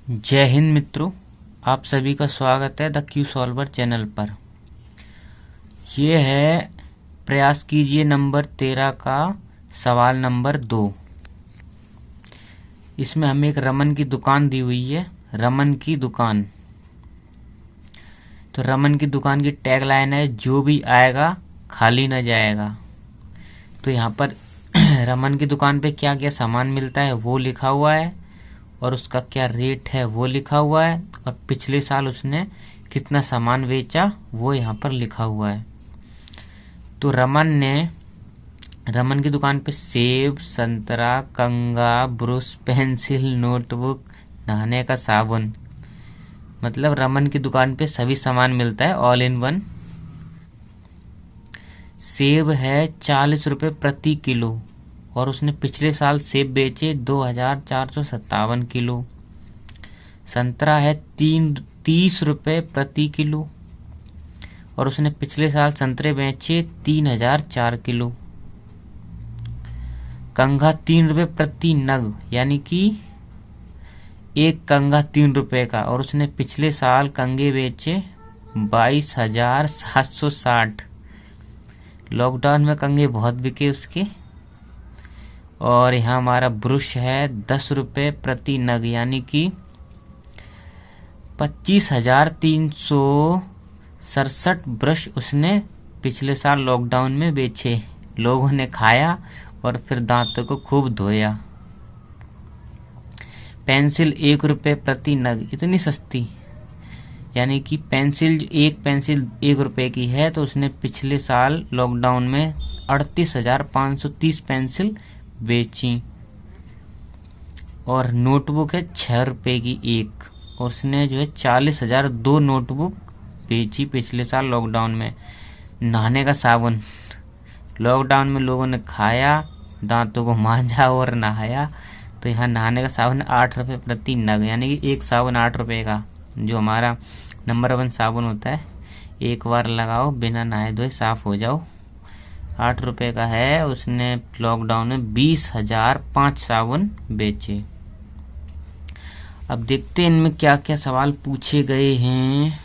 जय हिंद मित्रों, आप सभी का स्वागत है द क्यू सॉल्वर चैनल पर। ये है प्रयास कीजिए नंबर 13 का सवाल नंबर 2। इसमें हमें एक रमन की दुकान दी हुई है। रमन की दुकान, तो रमन की दुकान की टैग लाइन है, जो भी आएगा खाली न जाएगा। तो यहाँ पर रमन की दुकान पे क्या क्या सामान मिलता है वो लिखा हुआ है और उसका क्या रेट है वो लिखा हुआ है, और पिछले साल उसने कितना सामान बेचा वो यहाँ पर लिखा हुआ है। तो रमन की दुकान पे सेब, संतरा, कंघा, ब्रश, पेंसिल, नोटबुक, नहाने का साबुन, मतलब रमन की दुकान पे सभी सामान मिलता है, ऑल इन वन। सेब है 40 रुपये प्रति किलो और उसने पिछले साल सेब बेचे 2457 किलो। संतरा है 30 रुपये प्रति किलो और उसने पिछले साल संतरे बेचे 3004 किलो। कंघा 3 रुपये प्रति नग, यानी कि एक कंघा 3 रुपये का, और उसने पिछले साल कंघे बेचे 22,760। लॉकडाउन में कंघे बहुत बिके उसके। और यहाँ हमारा ब्रश है 10 रुपये प्रति नग, यानी कि 25,367 ब्रश उसने पिछले साल लॉकडाउन में बेचे। लोगों ने खाया और फिर दांतों को खूब धोया। पेंसिल 1 रुपये प्रति नग, इतनी सस्ती, यानी कि एक पेंसिल 1 रुपये की है, तो उसने पिछले साल लॉकडाउन में 38,530 पेंसिल बेची। और नोटबुक है 6 रुपये की एक, और उसने जो है 40,002 नोटबुक बेची पिछले साल लॉकडाउन में। नहाने का साबुन, लॉकडाउन में लोगों ने खाया, दांतों को मांजा और नहाया, तो यहाँ नहाने का साबुन 8 रुपये प्रति नग, यानी कि एक साबुन 8 रुपये का, जो हमारा नंबर 1 साबुन होता है। एक बार लगाओ, बिना नहाए धोए साफ हो जाओ। 8 रुपये का है। उसने लॉकडाउन में 20,005 साबुन बेचे। अब देखते हैं इनमें क्या क्या सवाल पूछे गए हैं।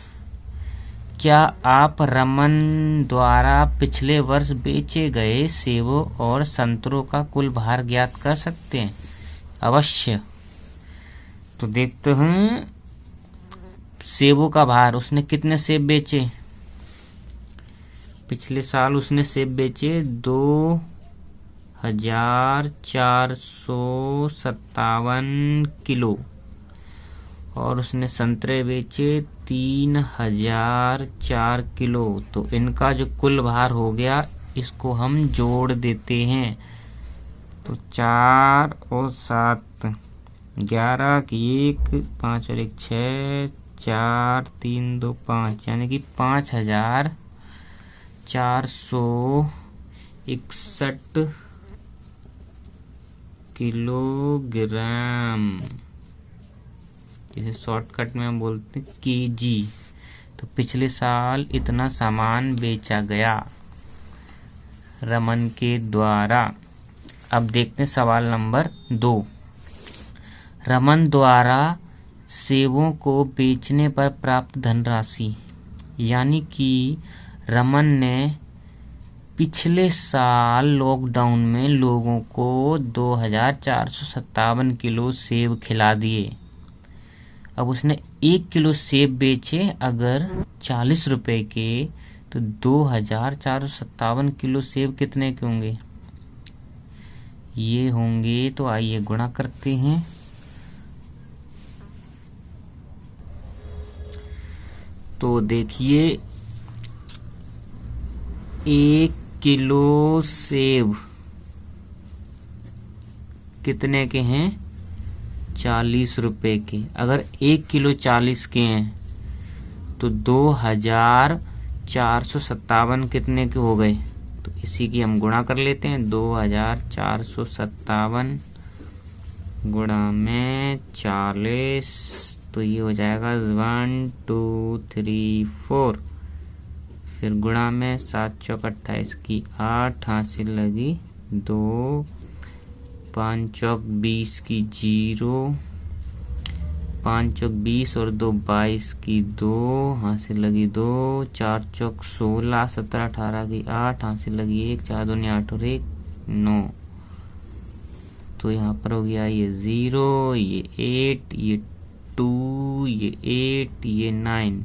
क्या आप रमन द्वारा पिछले वर्ष बेचे गए सेबों और संतरों का कुल भार ज्ञात कर सकते हैं? अवश्य। तो देखते हैं सेबों का भार। उसने कितने सेब बेचे? पिछले साल उसने सेब बेचे 2,457 किलो, और उसने संतरे बेचे 3,004 किलो। तो इनका जो कुल भार हो गया, इसको हम जोड़ देते हैं। तो 4 और 7 11 की 1, 5 और 1 6, 4 3 2 5, यानी कि 5,461 किलोग्राम, जिसे शॉर्टकट में हम बोलते हैं केजी। तो पिछले साल इतना सामान बेचा गया रमन के द्वारा। अब देखते हैं सवाल नंबर 2। रमन द्वारा सेबों को बेचने पर प्राप्त धनराशि, यानी कि रमन ने पिछले साल लॉकडाउन में लोगों को 2,457 किलो सेब खिला दिए। अब उसने 1 किलो सेब बेचे अगर 40 रुपए के, तो 2,457 किलो सेब कितने के होंगे? ये होंगे, तो आइए गुणा करते हैं। तो देखिए, 1 किलो सेब कितने के हैं? 40 रुपए के। अगर 1 किलो 40 के हैं तो 2,457 कितने के हो गए? तो इसी की हम गुणा कर लेते हैं। 2,457 गुणा में 40, तो ये हो जाएगा 1 2 3 4। फिर गुणा में 7 चौक 28 की 8, हासिल लगी 2, 5 चौक 20 की 0, 5 चौक 20 और 2 22 की 2 हासिल लगी 2, 4 चौक 16, 17 18 की 8 हासिल लगी 1, 4 दूनी 8 और 1 9। तो यहाँ पर हो गया ये 0, ये 8, ये 2, ये 8, ये 9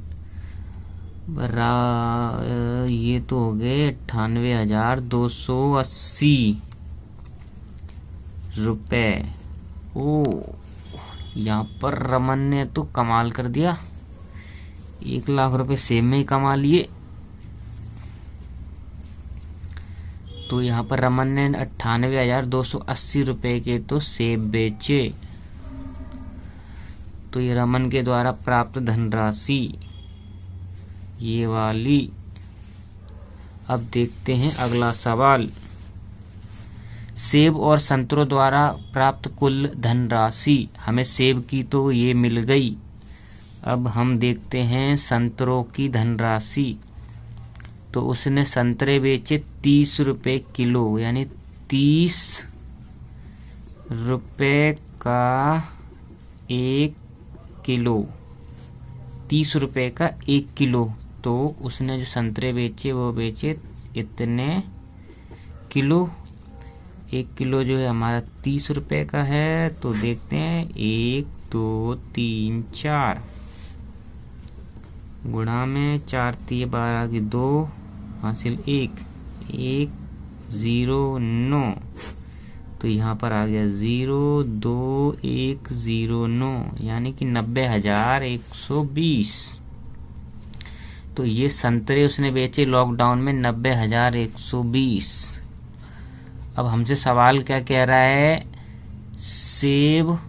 ये तो हो गए 98,280 रुपए। ओ, यहाँ पर रमन ने तो कमाल कर दिया, 1 लाख रुपए सेब में ही कमा लिए। तो यहाँ पर रमन ने 98,280 रुपए के तो सेब बेचे। तो ये रमन के द्वारा प्राप्त धनराशि ये वाली। अब देखते हैं अगला सवाल। सेब और संतरों द्वारा प्राप्त कुल धनराशि, हमें सेब की तो ये मिल गई। अब हम देखते हैं संतरों की धनराशि। तो उसने संतरे बेचे 30 रुपए किलो, यानी 30 रुपए का 1 किलो, 30 रुपए का 1 किलो। तो उसने जो संतरे बेचे वो बेचे इतने किलो। 1 किलो जो है हमारा 30 रुपए का है। तो देखते हैं 1 2 3 4 गुणा में 4 3 12 की 2 हासिल 1 1 0 9। तो यहाँ पर आ गया 0 2 1 0 9, यानी कि 90,120। तो ये संतरे उसने बेचे लॉकडाउन में 90,120। अब हमसे सवाल क्या कह रहा है, सेब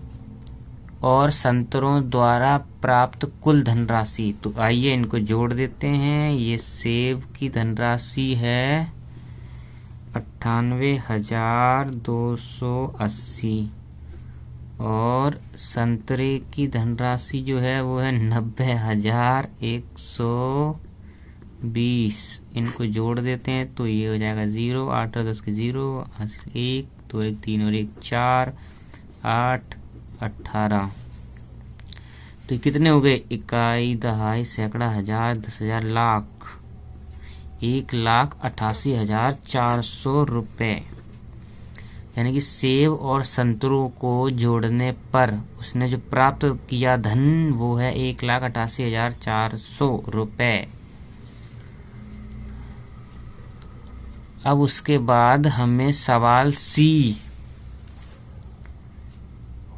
और संतरों द्वारा प्राप्त कुल धनराशि। तो आइए इनको जोड़ देते हैं। ये सेब की धनराशि है 98,280 और संतरे की धनराशि जो है वो है 90,120। इनको जोड़ देते हैं तो ये हो जाएगा 0 8 और 10 के 0 हासिल 1 2 1 3 और 1 4 8 18। तो कितने हो गए, इकाई दहाई सैकड़ा हजार 10,000 लाख, 1,88,400 रुपए। यानी कि सेब और संतरों को जोड़ने पर उसने जो प्राप्त किया धन वो है 1,88,400 रुपए। अब उसके बाद हमें सवाल सी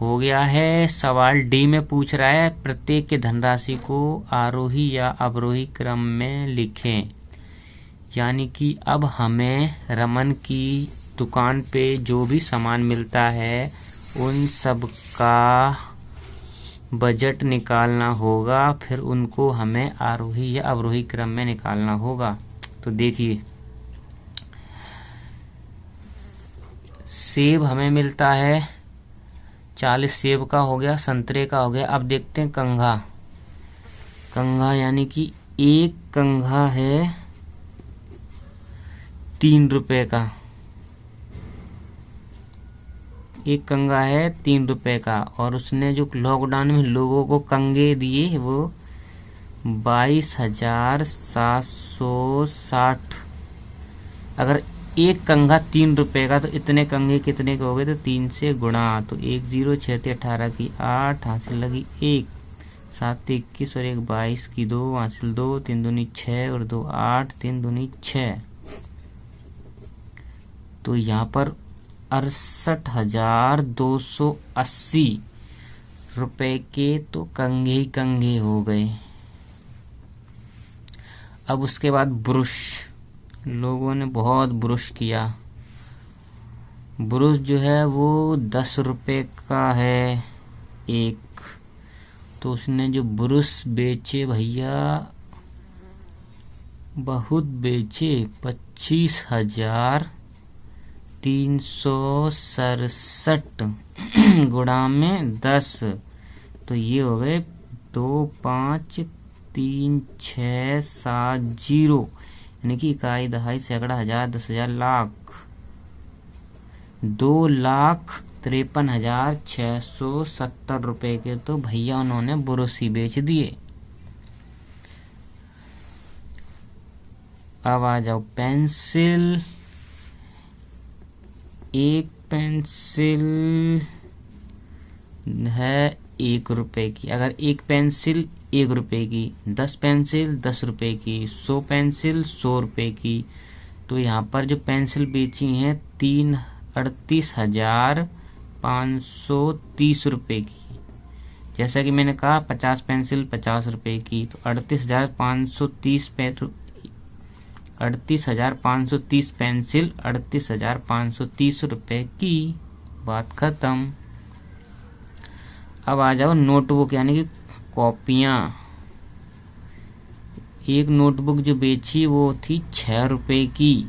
हो गया है। सवाल डी में पूछ रहा है प्रत्येक के धनराशि को आरोही या अवरोही क्रम में लिखें। यानी कि अब हमें रमन की दुकान पे जो भी सामान मिलता है उन सब का बजट निकालना होगा, फिर उनको हमें आरोही या अवरोही क्रम में निकालना होगा। तो देखिए, सेब हमें मिलता है 40 सेब का हो गया, संतरे का हो गया। अब देखते हैं कंघा। कंघा यानी कि एक कंघा है 3 रुपए का, एक कंघा है 3 रुपए का। और उसने जो लॉकडाउन में लोगों को कंघे दिए वो 22,760। अगर एक कंघा 3 रुपए का तो इतने कंघे कितने के हो गए, तो 3 से गुणा। तो 1 0 6 18 की 8 हासिल लगी 1 7 21 और 1 22 की 2 हासिल 2 3 दूनी 6 और 2 8 3 दूनी 6। तो यहाँ पर 68,280 रुपए के तो कंघे ही कंघे हो गए। अब उसके बाद ब्रुश, लोगों ने बहुत ब्रुश किया। ब्रुश जो है वो 10 रुपए का है एक। तो उसने जो ब्रुश बेचे भैया बहुत बेचे, 25,367 गुणा में 10। तो ये हो गए 2 5 3 6 7 0, यानी कि इकाई दहाई सैकड़ा हजार 10,000 लाख, 2,63,000 53,670 रुपए के तो भैया उन्होंने ब्रश ही बेच दिए। अब आ जाओ पेंसिल। एक पेंसिल है 1 रुपए की। अगर एक पेंसिल 1 रुपए की, 10 पेंसिल 10 रुपए की, 100 पेंसिल 100 रुपए की, तो यहाँ पर जो पेंसिल बेची हैं 38,530 रुपए की। जैसा कि मैंने कहा 50 पेंसिल 50 रुपए की, तो 38,530 पेंसिल 38,530 रुपए की। बात खत्म। अब आ जाओ नोटबुक यानी कि कॉपियां। एक नोटबुक जो बेची वो थी 6 रुपए की,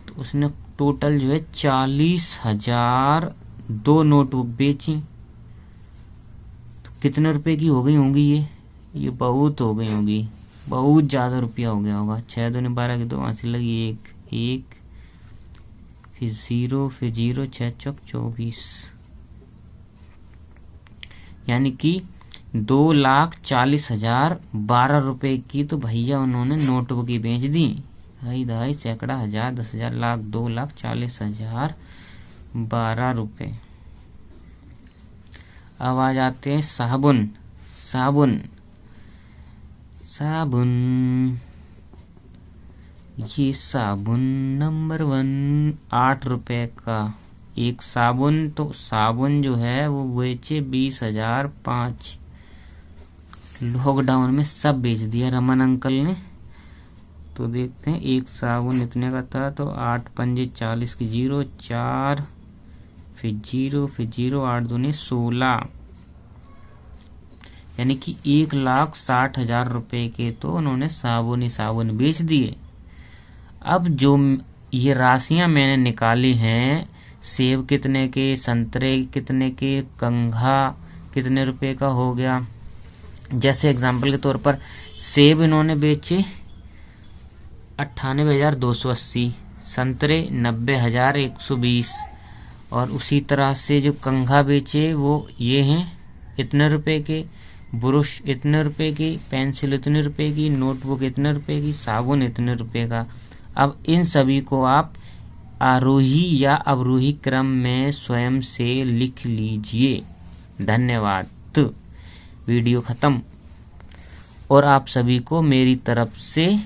तो उसने टोटल जो है 40,000 दो नोटबुक बेची। तो कितने रुपए की हो गई होंगी ये बहुत हो गई होगी, बहुत ज्यादा रुपया हो गया होगा। 6 दूनी 12 की 2 वहां से लगी 1 फिर 0 फिर 0 6 चौक 24, यानी कि 2,40,000 12 रुपए की तो भैया उन्होंने नोटबुक ही बेच दी। ढाई ढाई सैकड़ा हजार 10,000 लाख 2,40,000 12 रुपए। अब आ जाते हैं साबुन। ये साबुन नंबर 1 8 रुपए का एक साबुन। तो साबुन जो है वो बेचे 20,005। लॉकडाउन में सब बेच दिया रमन अंकल ने। तो देखते हैं एक साबुन इतने का था, तो 8 पंजे 40 की 0 4 फिर 0 8 दूनी 16, यानी कि 1,60,000 रुपए के तो उन्होंने साबुन ही साबुन बेच दिए। अब जो ये राशियां मैंने निकाली हैं, सेब कितने के, संतरे कितने के, कंघा कितने रुपए का हो गया। जैसे एग्जाम्पल के तौर पर सेब इन्होंने बेचे 98,280, संतरे 90,120, और उसी तरह से जो कंघा बेचे वो ये हैं इतने रुपए के, ब्रश इतने रुपए की, पेंसिल इतने रुपए की, नोटबुक इतने रुपए की, साबुन इतने रुपए का। अब इन सभी को आप आरोही या अवरोही क्रम में स्वयं से लिख लीजिए। धन्यवाद। वीडियो खत्म। और आप सभी को मेरी तरफ से